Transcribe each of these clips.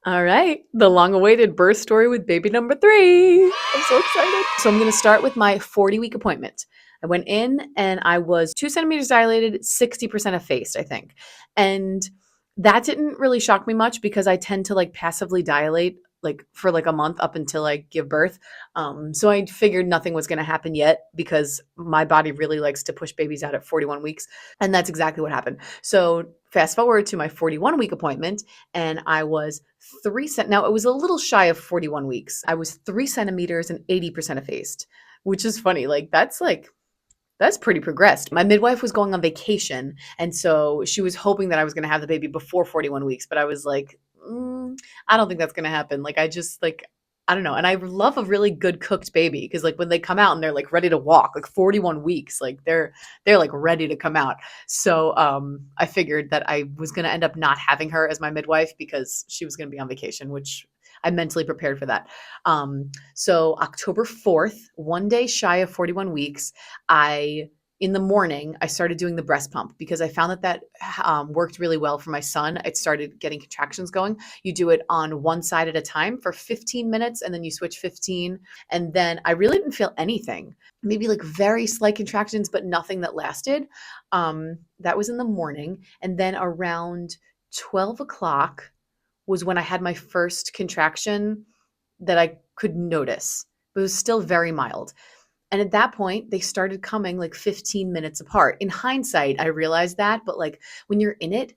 All right, the long-awaited birth story with baby number 3. I'm so excited. So I'm going to start with my 40-week appointment. I went in and I was 2 centimeters dilated, 60% effaced, I think. And that didn't really shock me much because I tend to like passively dilate like for like a month up until I give birth. So I figured nothing was going to happen yet because my body really likes to push babies out at 41 weeks. And that's exactly what happened. So fast forward to my 41-week appointment, and I was now it was a little shy of 41 weeks. I was 3 centimeters and 80% effaced, which is funny. That's pretty progressed. My midwife was going on vacation, and so she was hoping that I was going to have the baby before 41 weeks, but I was like, I don't think that's going to happen. I don't know. And I love a really good cooked baby because like when they come out and they're like ready to walk, like 41 weeks, like they're like ready to come out. So I figured that I was going to end up not having her as my midwife because she was going to be on vacation, which I mentally prepared for that. So October 4th, one day shy of 41 weeks, I in the morning I started doing the breast pump because I found that worked really well for my son. It started getting contractions going. You do it on one side at a time for 15 minutes and then you switch 15, and then I really didn't feel anything. Maybe like very slight contractions but nothing that lasted. That was in the morning, and then around 12 o'clock was when I had my first contraction that I could notice, but it was still very mild. And at that point, they started coming like 15 minutes apart. In hindsight, I realized that, but like when you're in it,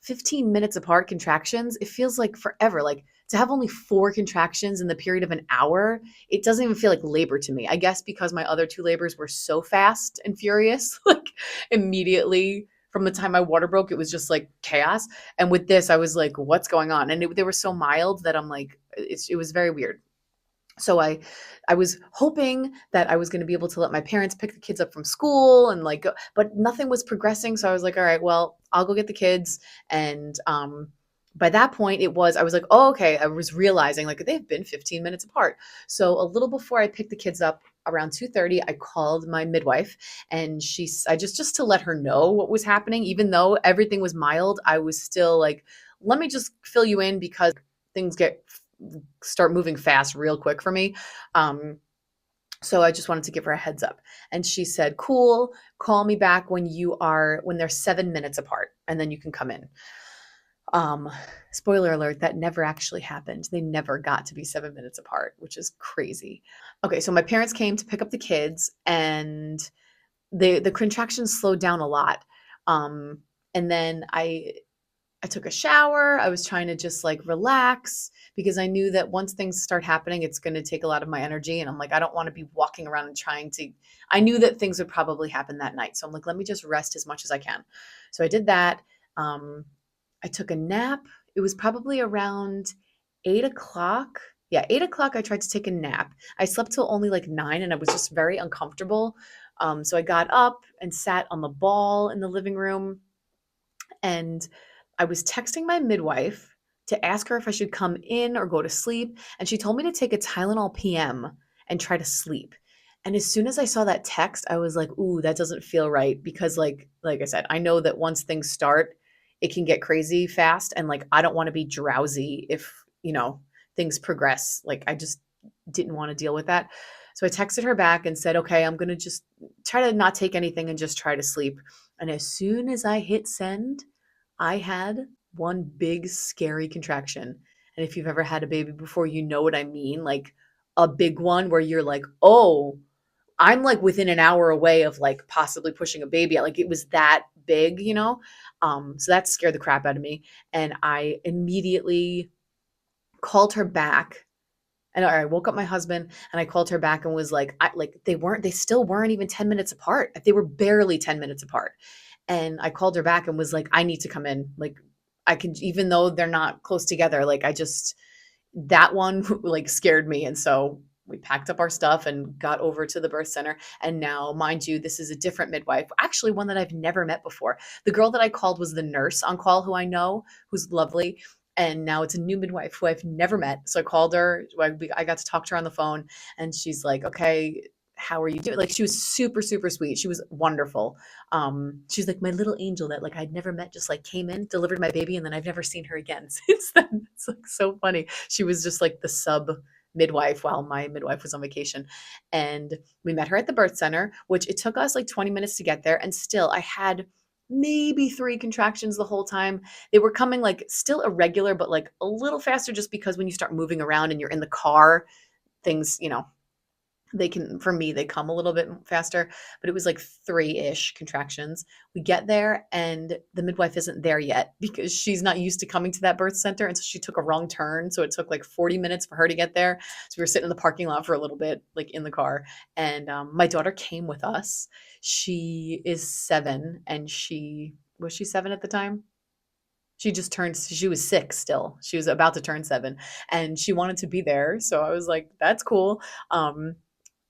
15 minutes apart contractions, it feels like forever. Like to have only 4 contractions in the period of an hour, it doesn't even feel like labor to me. I guess because my other 2 labors were so fast and furious, like immediately from the time my water broke, it was just like chaos. And with this, I was like, what's going on? And they were so mild that I'm like, it was very weird. So I was hoping that I was going to be able to let my parents pick the kids up from school and like but nothing was progressing, so I was like, all right, well, I'll go get the kids. And by that point I was like, oh, okay, I was realizing like they've been 15 minutes apart. So a little before I picked the kids up around 2:30, I called my midwife, and I just to let her know what was happening. Even though everything was mild, I was still like, let me just fill you in because things get start moving fast real quick for me. Um, so I just wanted to give her a heads up. And she said, cool, call me back when they're 7 minutes apart, and then you can come in. Um, Spoiler alert, that never actually happened. They never got to be 7 minutes apart, which is crazy. Okay, so my parents came to pick up the kids, and the contractions slowed down a lot. Um, and then I took a shower. I was trying to just like relax because I knew that once things start happening, it's going to take a lot of my energy. And I'm like, I don't want to be walking around and I knew that things would probably happen that night. So I'm like, let me just rest as much as I can. So I did that. Um, I took a nap. It was probably around 8 o'clock. Yeah, 8 o'clock. I tried to take a nap. I slept till only like 9, and I was just very uncomfortable. So I got up and sat on the ball in the living room, and I was texting my midwife to ask her if I should come in or go to sleep. And she told me to take a Tylenol PM and try to sleep. And as soon as I saw that text, I was like, ooh, that doesn't feel right. Because like I said, I know that once things start, it can get crazy fast. And like I don't want to be drowsy if, things progress. Like I just didn't want to deal with that. So I texted her back and said, okay, I'm gonna just try to not take anything and just try to sleep. And as soon as I hit send, I had one big scary contraction. And if you've ever had a baby before, you know what I mean. Like a big one where you're like, oh, I'm like within an hour away of like possibly pushing a baby out. Like it was that big. So that scared the crap out of me. And I immediately called her back. And I woke up my husband and I called her back and was like, they still weren't even 10 minutes apart. They were barely 10 minutes apart. And I called her back and was like, I need to come in. Like, I can, even though they're not close together, like, that one like scared me. And so we packed up our stuff and got over to the birth center. And now, mind you, this is a different midwife, actually, one that I've never met before. The girl that I called was the nurse on call who I know, who's lovely. And now it's a new midwife who I've never met. So I called her. I got to talk to her on the phone, and she's like, okay, how are you doing? Like, she was super, super sweet. She was wonderful. She's like my little angel that like I'd never met, just like came in, delivered my baby, and then I've never seen her again since then. It's like so funny. She was just like the sub midwife while my midwife was on vacation. And we met her at the birth center, which it took us like 20 minutes to get there. And still, I had maybe three contractions the whole time. They were coming like still irregular, but like a little faster just because when you start moving around and you're in the car, things, they can, for me, they come a little bit faster, but it was like three-ish contractions. We get there and the midwife isn't there yet because she's not used to coming to that birth center. And so she took a wrong turn. So it took like 40 minutes for her to get there. So we were sitting in the parking lot for a little bit, like in the car. And my daughter came with us. She is 7 and was she 7 at the time? She was 6 still. She was about to turn 7 and she wanted to be there. So I was like, that's cool.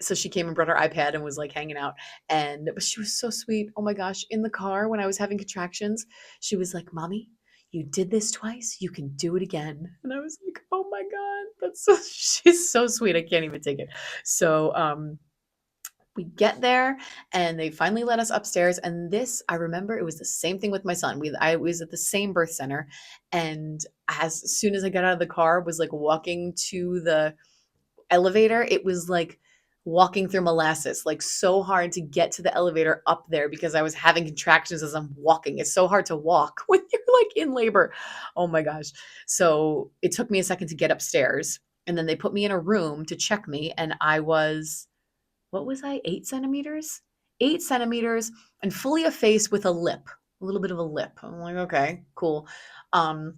So she came and brought her iPad and was like hanging out. And but she was so sweet. Oh my gosh. In the car when I was having contractions, she was like, Mommy, you did this twice. You can do it again. And I was like, oh my God. She's so sweet. I can't even take it. So we get there and they finally let us upstairs. And this, I remember it was the same thing with my son. I was at the same birth center. And as soon as I got out of the car, was like walking to the elevator, it was like walking through molasses, like so hard to get to the elevator up there because I was having contractions as I'm walking. It's so hard to walk when you're like in labor. Oh my gosh. So it took me a second to get upstairs. And then they put me in a room to check me. And I was, what was I, 8 centimeters? 8 centimeters and fully effaced with a lip, a little bit of a lip. I'm like, okay, cool. Um,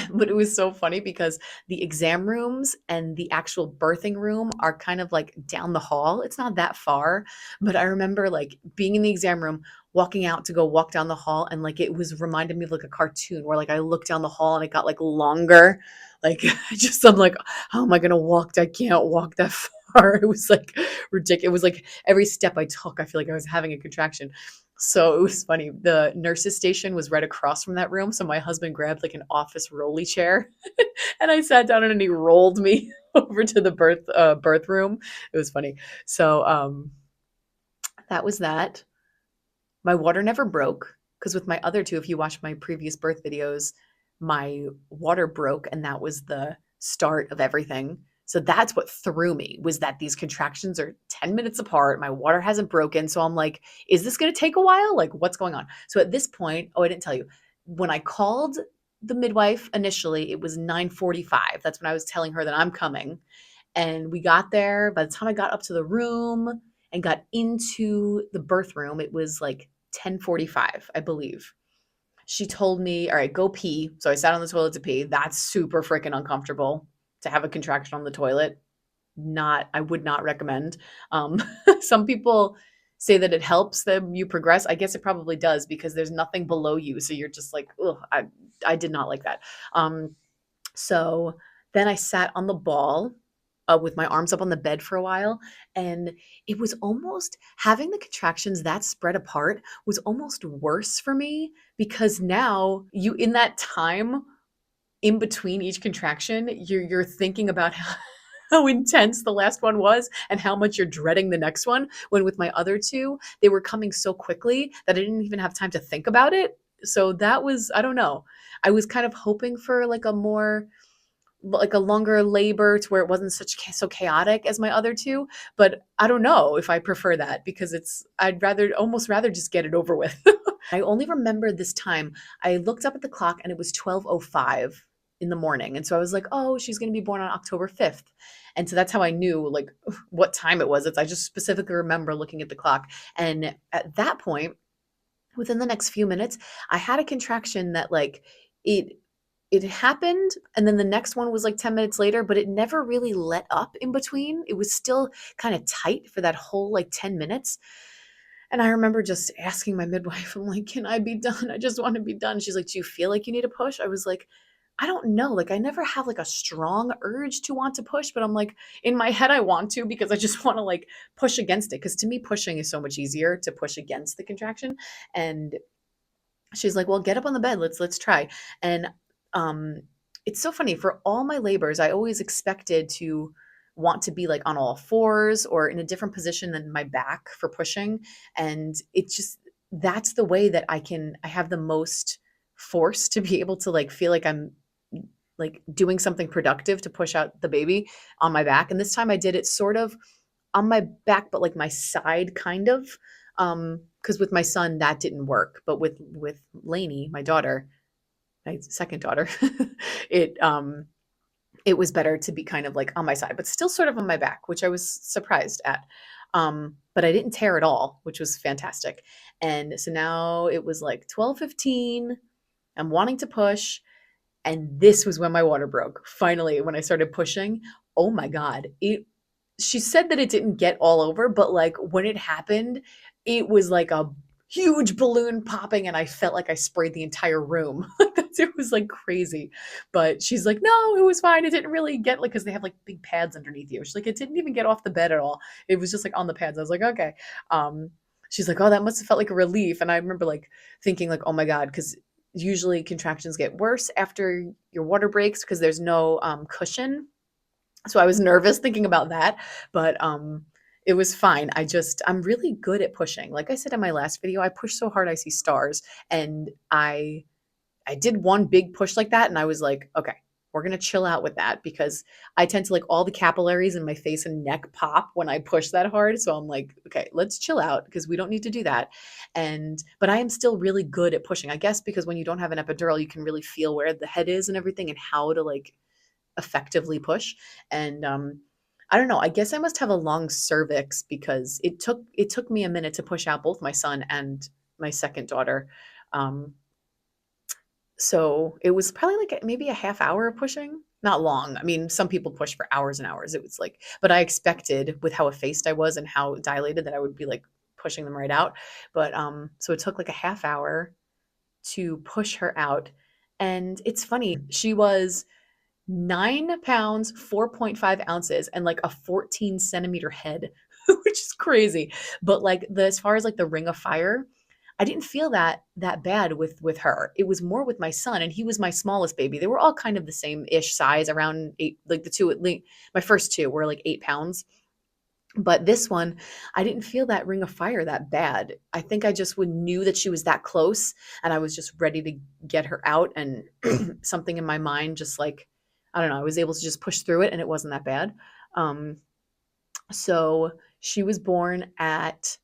but it was so funny because the exam rooms and the actual birthing room are kind of like down the hall. It's not that far, but I remember like being in the exam room, walking out to go walk down the hall, and like it was reminded me of like a cartoon where like I looked down the hall and it got like longer. Like just I'm like, how am I gonna walk? I can't walk that far. It was like ridiculous. It was like every step I took, I feel like I was having a contraction. So it was funny. The nurse's station was right across from that room. So my husband grabbed like an office rolly chair and I sat down and he rolled me over to the birth room. It was funny. So that was that. My water never broke because with my other two, if you watch my previous birth videos, my water broke and that was the start of everything. So that's what threw me, was that these contractions are 10 minutes apart. My water hasn't broken. So I'm like, is this going to take a while? Like, what's going on? So at this point, oh, I didn't tell you. When I called the midwife initially, it was 9:45. That's when I was telling her that I'm coming. And we got there. By the time I got up to the room and got into the birth room, it was like 10:45, I believe. She told me, all right, go pee. So I sat on the toilet to pee. That's super freaking uncomfortable to have a contraction on the toilet. I would not recommend. Um, some people say that it helps them you progress. I guess it probably does because there's nothing below you. So you're just like, ugh, I did not like that. So then I sat on the ball with my arms up on the bed for a while. And it was almost having the contractions that spread apart was almost worse for me because now in that time in between each contraction, you're thinking about how intense the last one was and how much you're dreading the next one. When with my other two, they were coming so quickly that I didn't even have time to think about it. So that was, I don't know. I was kind of hoping for like a longer labor to where it wasn't so chaotic as my other two, but I don't know if I prefer that because I'd almost rather just get it over with. I only remember this time I looked up at the clock and it was 12:05 in the morning. And so I was like, oh, she's going to be born on October 5th. And so that's how I knew like what time it was. I just specifically remember looking at the clock. And at that point, within the next few minutes, I had a contraction that like it it happened and then the next one was like 10 minutes later, but it never really let up in between. It was still kind of tight for that whole like 10 minutes. And I remember just asking my midwife, I'm like, can I be done? I just want to be done. She's like, do you feel like you need to push? I was like, I don't know. Like, I never have like a strong urge to want to push, but I'm like, in my head, I want to because I just want to like push against it. Cause to me, pushing is so much easier to push against the contraction. And she's like, well, get up on the bed. Let's try. And um, it's so funny for all my labors, I always expected to want to be like on all fours or in a different position than my back for pushing. And it just, that's the way that I have the most force to be able to like feel like I'm like doing something productive to push out the baby on my back. And this time I did it sort of on my back, but like my side kind of. Because with my son that didn't work. But with Lainey, my daughter, my second daughter, it it was better to be kind of like on my side, but still sort of on my back, which I was surprised at. But I didn't tear at all, which was fantastic. And so now it was like 12:15. I'm wanting to push. And this was when my water broke. Finally, when I started pushing, oh my God. She said that it didn't get all over, but like when it happened, it was like a huge balloon popping and I felt like I sprayed the entire room. It was like crazy. But she's like, no, it was fine. It didn't really get like, because they have like big pads underneath you. She's like, it didn't even get off the bed at all. It was just like on the pads. I was like, okay. She's like, oh, that must have felt like a relief. And I remember like thinking like, oh my God, because usually contractions get worse after your water breaks because there's no cushion. So I was nervous thinking about that, but it was fine. I'm really good at pushing. Like I said in my last video, I push so hard I see stars, and I did one big push like that, and I was like, okay, we're gonna chill out with that because I tend to like all the capillaries in my face and neck pop when I push that hard. So I'm like, okay, let's chill out because we don't need to do that. And but I am still really good at pushing, I guess, because when you don't have an epidural, you can really feel where the head is and everything and how to like effectively push. And I don't know, I guess I must have a long cervix because it took me a minute to push out both my son and my second daughter. Um, so it was probably like maybe a half hour of pushing. Not long. I mean, some people push for hours and hours. It was like, but I expected with how effaced I was and how dilated that I would be like pushing them right out. But so it took like a half hour to push her out. And it's funny, she was 9 pounds, 4.5 ounces, and like a 14 centimeter head, which is crazy. But like as far as like the ring of fire, I didn't feel that bad with her. It was more with my son, and he was my smallest baby. They were all kind of the same ish size, around eight. Like the two, my first two were like 8 pounds, but this one, I didn't feel that ring of fire that bad. I think I just knew that she was that close, and I was just ready to get her out. And something in my mind, just like, I don't know, I was able to just push through it, and it wasn't that bad. Um, so she was born at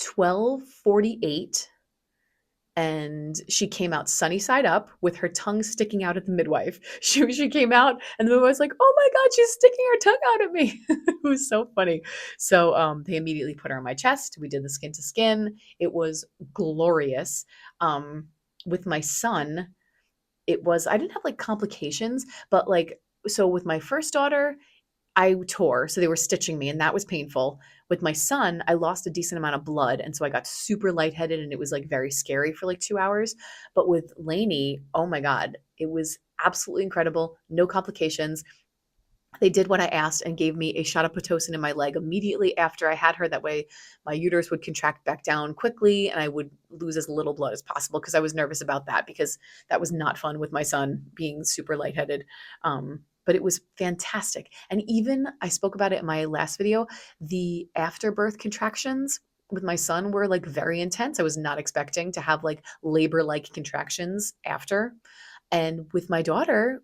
12:48, and she came out sunny side up with her tongue sticking out at the midwife. She came out, and the midwife was like, "Oh my God, she's sticking her tongue out at me." It was so funny. So they immediately put her on my chest. We did the skin to skin. It was glorious. With my son, I didn't have like complications, but like, so with my first daughter, I tore, so they were stitching me, and that was painful. With my son, I lost a decent amount of blood, and so I got super lightheaded, and it was like very scary for like 2 hours. But with Lainey, oh my God, it was absolutely incredible. No complications. They did what I asked and gave me a shot of Pitocin in my leg immediately after I had her. That way, my uterus would contract back down quickly and I would lose as little blood as possible because I was nervous about that because that was not fun with my son being super lightheaded. But it was fantastic. And even I spoke about it in my last video, the afterbirth contractions with my son were like very intense. I was not expecting to have like labor like contractions after. And with my daughter,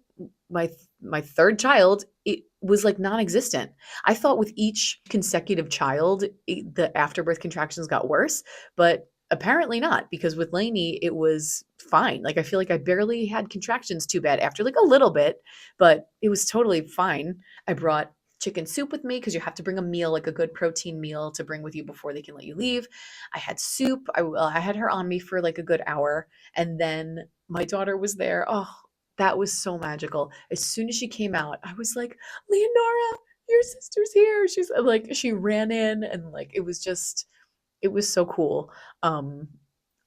my my third child, it was like non-existent. I thought with each consecutive child, the afterbirth contractions got worse, but apparently not, because with Lainey, it was fine. Like I feel like I barely had contractions too bad after, like a little bit, but it was totally fine. I brought chicken soup with me because you have to bring a meal, like a good protein meal to bring with you before they can let you leave. I had soup. I had her on me for like a good hour, and then my daughter was there. Oh, that was so magical. As soon as she came out, I was like, Leonora, your sister's here. She's like, she ran in, and like, it was so cool. Um,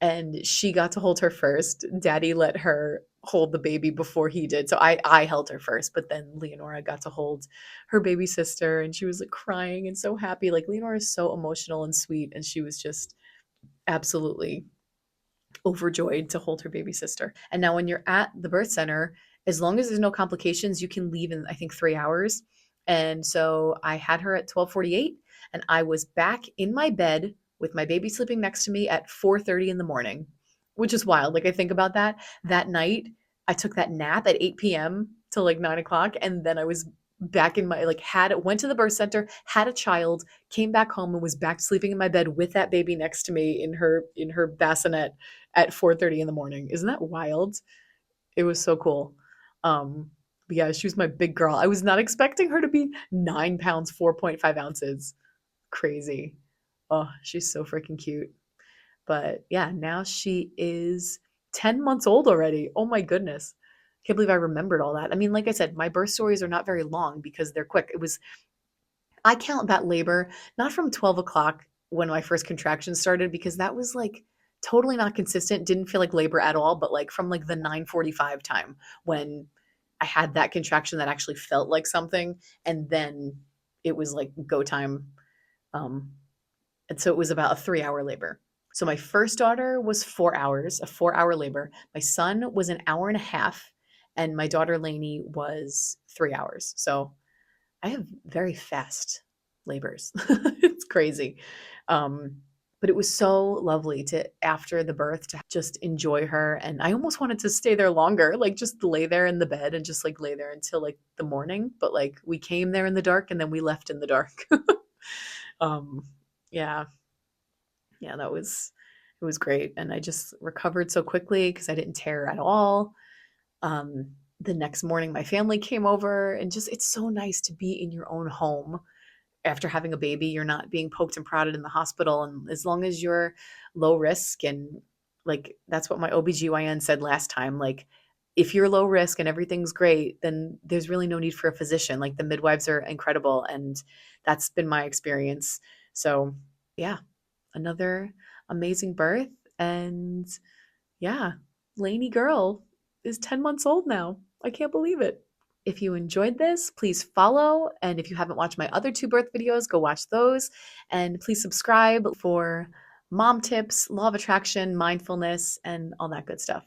and she got to hold her first. Daddy let her hold the baby before he did. So I held her first, but then Leonora got to hold her baby sister, and she was like crying and so happy. Like Leonora is so emotional and sweet, and she was just absolutely overjoyed to hold her baby sister. And now when you're at the birth center, as long as there's no complications, you can leave in I think 3 hours. And so I had her at 12:48 and I was back in my bed with my baby sleeping next to me at 4:30 in the morning, which is wild. Like I think about that. That night, I took that nap at 8 p.m. till like 9 o'clock. And then I was back in my went to the birth center, had a child, came back home and was back sleeping in my bed with that baby next to me in her bassinet at 4:30 in the morning. Isn't that wild? It was so cool. But yeah, she was my big girl. I was not expecting her to be 9 pounds, 4.5 ounces. Crazy. Oh, she's so freaking cute. But yeah, now she is 10 months old already. Oh my goodness. Can't believe I remembered all that. I mean, like I said, my birth stories are not very long because they're quick. I count that labor not from 12 o'clock when my first contraction started because that was like totally not consistent, didn't feel like labor at all, but like from like the 9:45 time when I had that contraction that actually felt like something and then it was like go time. Um, and so it was about a 3 hour labor. So my first daughter was 4 hours, a 4 hour labor. My son was an hour and a half, and my daughter Lainey was 3 hours. So I have very fast labors. It's crazy. Um, but it was so lovely to, after the birth, to just enjoy her. And I almost wanted to stay there longer, like just lay there in the bed and just like lay there until like the morning. But like we came there in the dark and then we left in the dark. um, yeah, yeah, it was great. And I just recovered so quickly because I didn't tear at all. Um, the next morning, my family came over and just, it's so nice to be in your own home after having a baby. You're not being poked and prodded in the hospital. And as long as you're low risk and like that's what my OBGYN said last time, like if you're low risk and everything's great, then there's really no need for a physician. Like the midwives are incredible and that's been my experience. So, yeah, another amazing birth and yeah, Lainey girl is 10 months old now. I can't believe it. If you enjoyed this, please follow. And if you haven't watched my other two birth videos, go watch those. And please subscribe for mom tips, law of attraction, mindfulness, and all that good stuff.